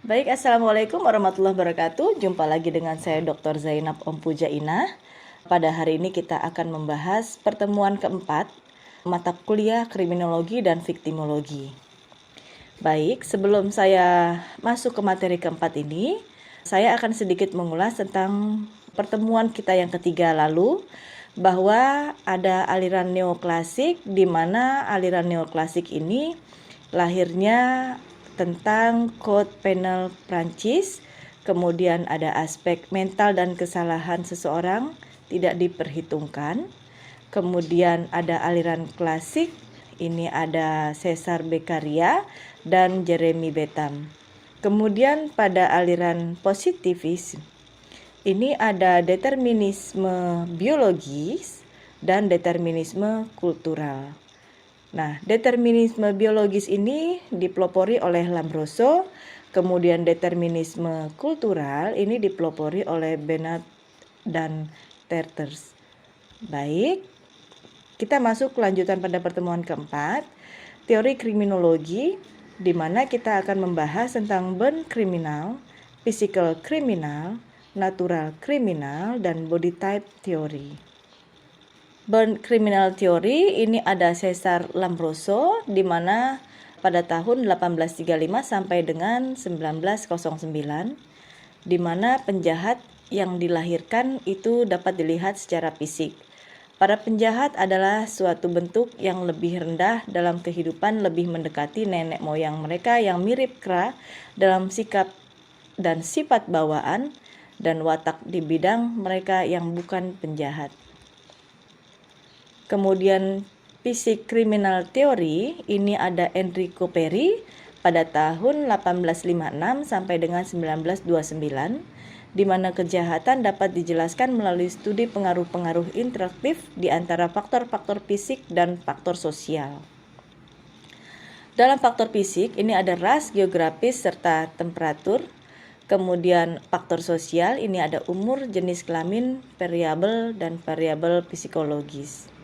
Baik, Assalamualaikum warahmatullahi wabarakatuh. Jumpa lagi dengan saya Dr. Zainab Ompujainah. Pada hari ini kita akan membahas pertemuan keempat mata kuliah kriminologi dan viktimologi. Baik, sebelum saya masuk ke materi keempat ini, saya akan sedikit mengulas tentang pertemuan kita yang ketiga lalu, bahwa ada aliran neoklasik, di mana aliran neoklasik ini lahirnya tentang Code Penal Prancis, kemudian ada aspek mental dan kesalahan seseorang tidak diperhitungkan, kemudian ada aliran klasik, ini ada Cesar Beccaria dan Jeremy Bentham. Kemudian pada aliran positivis, ini ada determinisme biologis dan determinisme kultural. Nah, determinisme biologis ini dipelopori oleh Lombroso, kemudian determinisme kultural ini dipelopori oleh Bernard dan Terters. Baik, kita masuk kelanjutan pada pertemuan keempat, teori kriminologi, di mana kita akan membahas tentang burn kriminal, physical kriminal, natural kriminal, dan body type teori. Burn criminal theory ini ada Cesar Lombroso, di mana pada tahun 1835 sampai dengan 1909, di mana penjahat yang dilahirkan itu dapat dilihat secara fisik. Para penjahat adalah suatu bentuk yang lebih rendah dalam kehidupan, lebih mendekati nenek moyang mereka yang mirip kera dalam sikap dan sifat bawaan dan watak di bidang mereka yang bukan penjahat. Kemudian fisik kriminal teori ini ada Enrico Peri pada tahun 1856 sampai dengan 1929, di mana kejahatan dapat dijelaskan melalui studi pengaruh-pengaruh interaktif di antara faktor-faktor fisik dan faktor sosial. Dalam faktor fisik ini ada ras, geografis, serta temperatur. Kemudian faktor sosial ini ada umur, jenis kelamin, variabel, dan variabel psikologis.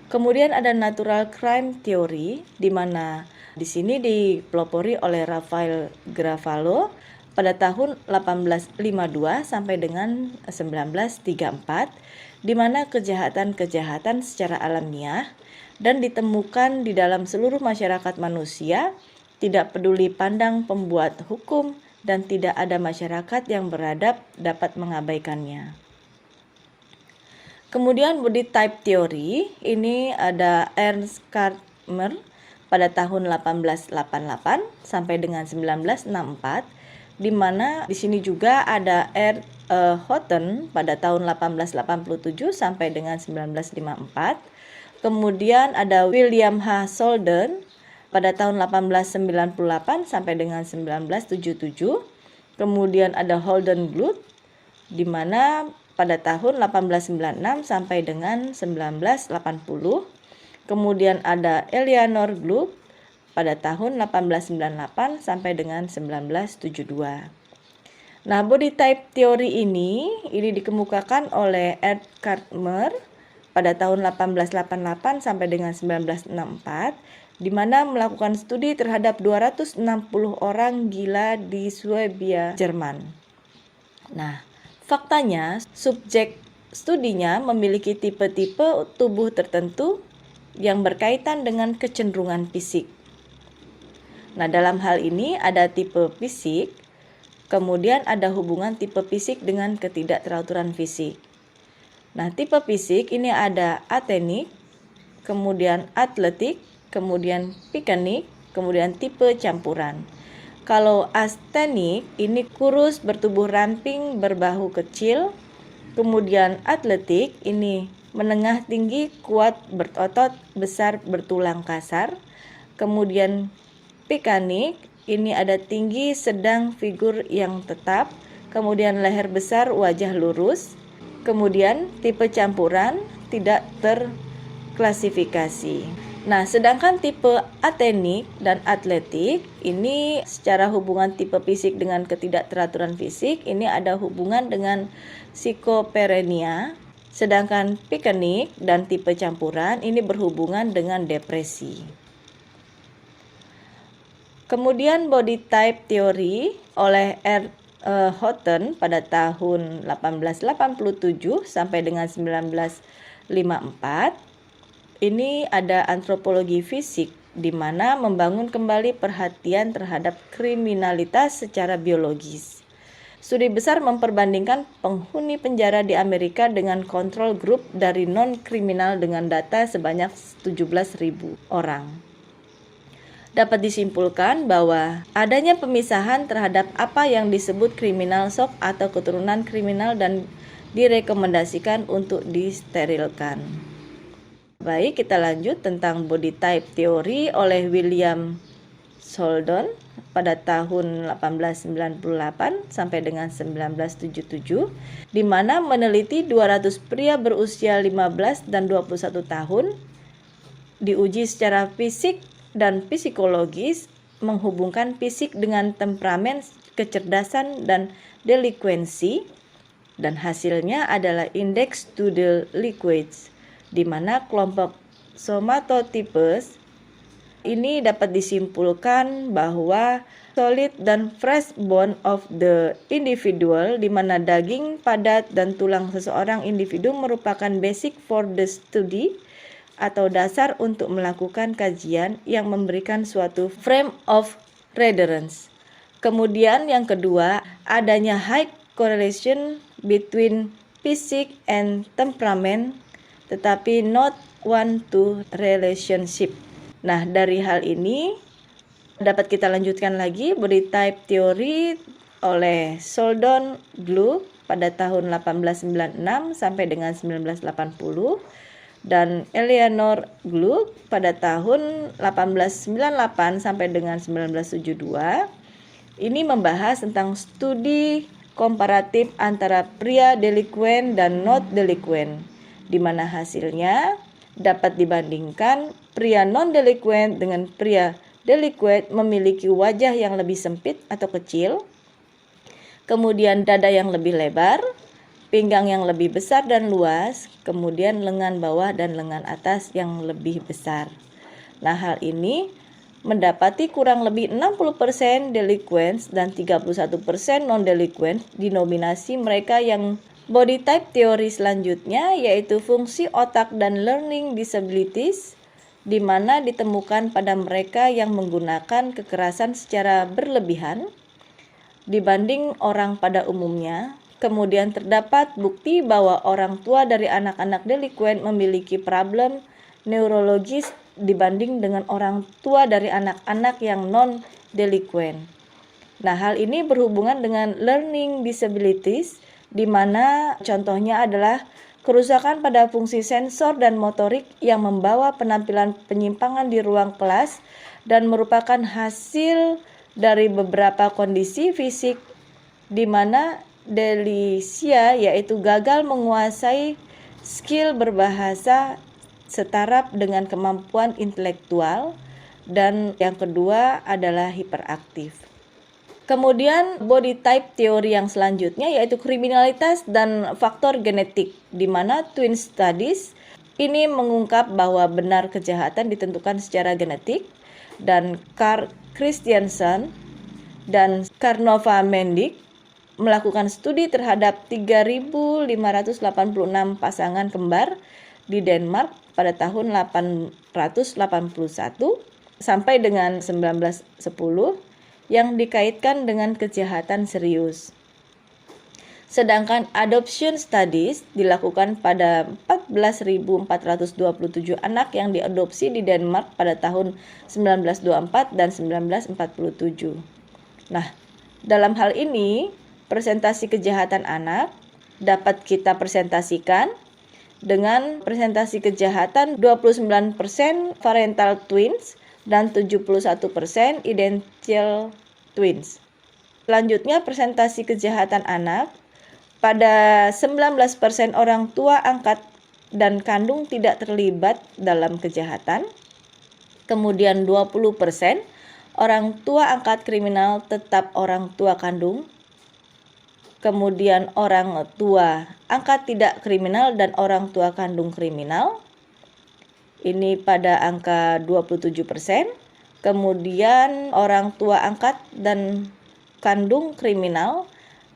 Kemudian ada natural crime theory, di mana di sini dipelopori oleh Rafael Gravalo pada tahun 1852 sampai dengan 1934, di mana kejahatan-kejahatan secara alamiah dan ditemukan di dalam seluruh masyarakat manusia, tidak peduli pandang pembuat hukum, dan tidak ada masyarakat yang beradab dapat mengabaikannya. Kemudian body type theory, ini ada Ernst Kartmer pada tahun 1888 sampai dengan 1964, di mana di sini juga ada R. Houghton pada tahun 1887 sampai dengan 1954. Kemudian ada William H. Solden pada tahun 1898 sampai dengan 1977. Kemudian ada Holden Glute, di mana pada tahun 1896 sampai dengan 1980. Kemudian ada Eleanor Glute pada tahun 1898 sampai dengan 1972. Nah, body type teori ini dikemukakan oleh Ed Kartmer pada tahun 1888 sampai dengan 1964, di mana melakukan studi terhadap 260 orang gila di Swabia, Jerman. Nah, faktanya subjek studinya memiliki tipe-tipe tubuh tertentu yang berkaitan dengan kecenderungan fisik. Nah, dalam hal ini ada tipe fisik, kemudian ada hubungan tipe fisik dengan ketidakteraturan fisik. Nah, tipe fisik ini ada atenik, kemudian atletik, kemudian pikenik, kemudian tipe campuran. Kalau astenik ini kurus, bertubuh ramping, berbahu kecil. Kemudian atletik ini menengah tinggi, kuat, berotot, besar, bertulang kasar. Kemudian pikanik ini ada tinggi, sedang, figur yang tetap. Kemudian leher besar, wajah lurus. Kemudian tipe campuran tidak terklasifikasi. Nah, sedangkan tipe atenik dan atletik ini secara hubungan tipe fisik dengan ketidakteraturan fisik ini ada hubungan dengan psikoperenia, sedangkan pikenik dan tipe campuran ini berhubungan dengan depresi. Kemudian body type theory oleh R. Houghton pada tahun 1887 sampai dengan 1954. Ini ada antropologi fisik di mana membangun kembali perhatian terhadap kriminalitas secara biologis. Studi besar memperbandingkan penghuni penjara di Amerika dengan kontrol grup dari non-kriminal dengan data sebanyak 17.000 orang. Dapat disimpulkan bahwa adanya pemisahan terhadap apa yang disebut criminal shock atau keturunan kriminal dan direkomendasikan untuk disterilkan. Baik, kita lanjut tentang body type theory oleh William Sheldon pada tahun 1898 sampai dengan 1977, di mana meneliti 200 pria berusia 15 dan 21 tahun, diuji secara fisik dan psikologis, menghubungkan fisik dengan temperamen, kecerdasan, dan delinkuensi, dan hasilnya adalah Index to the Liquids, di mana kelompok somatotipes ini dapat disimpulkan bahwa solid dan fresh bone of the individual, di mana daging padat dan tulang seseorang individu merupakan basic for the study atau dasar untuk melakukan kajian yang memberikan suatu frame of reference. Kemudian yang kedua, adanya high correlation between physique and temperament, tetapi not one-to relationship. Nah, dari hal ini dapat kita lanjutkan lagi body type theory oleh Sheldon Gluck pada tahun 1896 sampai dengan 1980. Dan Eleanor Gluck pada tahun 1898 sampai dengan 1972. Ini membahas tentang studi komparatif antara pria delikuen dan not delikuen, di mana hasilnya dapat dibandingkan pria non-delikuen dengan pria delikuen memiliki wajah yang lebih sempit atau kecil, kemudian dada yang lebih lebar, pinggang yang lebih besar dan luas, kemudian lengan bawah dan lengan atas yang lebih besar. Nah, hal ini mendapati kurang lebih 60% delinquents dan 31% non-delinquent dinominasi mereka yang body type teori selanjutnya, yaitu fungsi otak dan learning disabilities, di mana ditemukan pada mereka yang menggunakan kekerasan secara berlebihan dibanding orang pada umumnya. Kemudian terdapat bukti bahwa orang tua dari anak-anak delikuen memiliki problem neurologis dibanding dengan orang tua dari anak-anak yang non-delikuen. Nah, hal ini berhubungan dengan learning disabilities, di mana contohnya adalah kerusakan pada fungsi sensor dan motorik yang membawa penampilan penyimpangan di ruang kelas dan merupakan hasil dari beberapa kondisi fisik, di mana dyslexia yaitu gagal menguasai skill berbahasa setara dengan kemampuan intelektual, dan yang kedua adalah hiperaktif. Kemudian body type teori yang selanjutnya yaitu kriminalitas dan faktor genetik, di mana Twin Studies ini mengungkap bahwa benar kejahatan ditentukan secara genetik, dan Carl Christiansen dan Karnova Mendik melakukan studi terhadap 3.586 pasangan kembar di Denmark pada tahun 881 sampai dengan 1910 yang dikaitkan dengan kejahatan serius. Sedangkan adoption studies dilakukan pada 14.427 anak yang diadopsi di Denmark pada tahun 1924 dan 1947. Nah, dalam hal ini presentasi kejahatan anak dapat kita presentasikan dengan presentasi kejahatan 29% parental twins dan 71% identical twins. Selanjutnya presentasi kejahatan anak pada 19% orang tua angkat dan kandung tidak terlibat dalam kejahatan. Kemudian 20% orang tua angkat kriminal tetap orang tua kandung. Kemudian orang tua angkat tidak kriminal dan orang tua kandung kriminal. Ini pada angka 27%. kemudian orang tua angkat dan kandung kriminal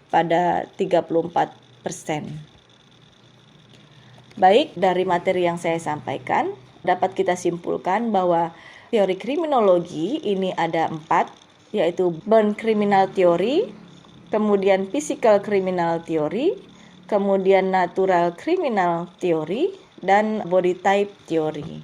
pada 34%. Baik, dari materi yang saya sampaikan, dapat kita simpulkan bahwa teori kriminologi ini ada 4, yaitu Born Criminal Theory, kemudian Physical Criminal Theory, kemudian Natural Criminal Theory, dan Body Type Theory.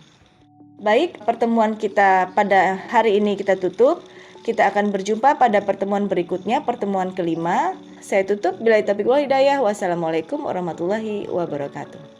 Baik, pertemuan kita pada hari ini kita tutup. Kita akan berjumpa pada pertemuan berikutnya, pertemuan kelima. Saya tutup. Billahi taufiq wal hidayah. Wassalamualaikum warahmatullahi wabarakatuh.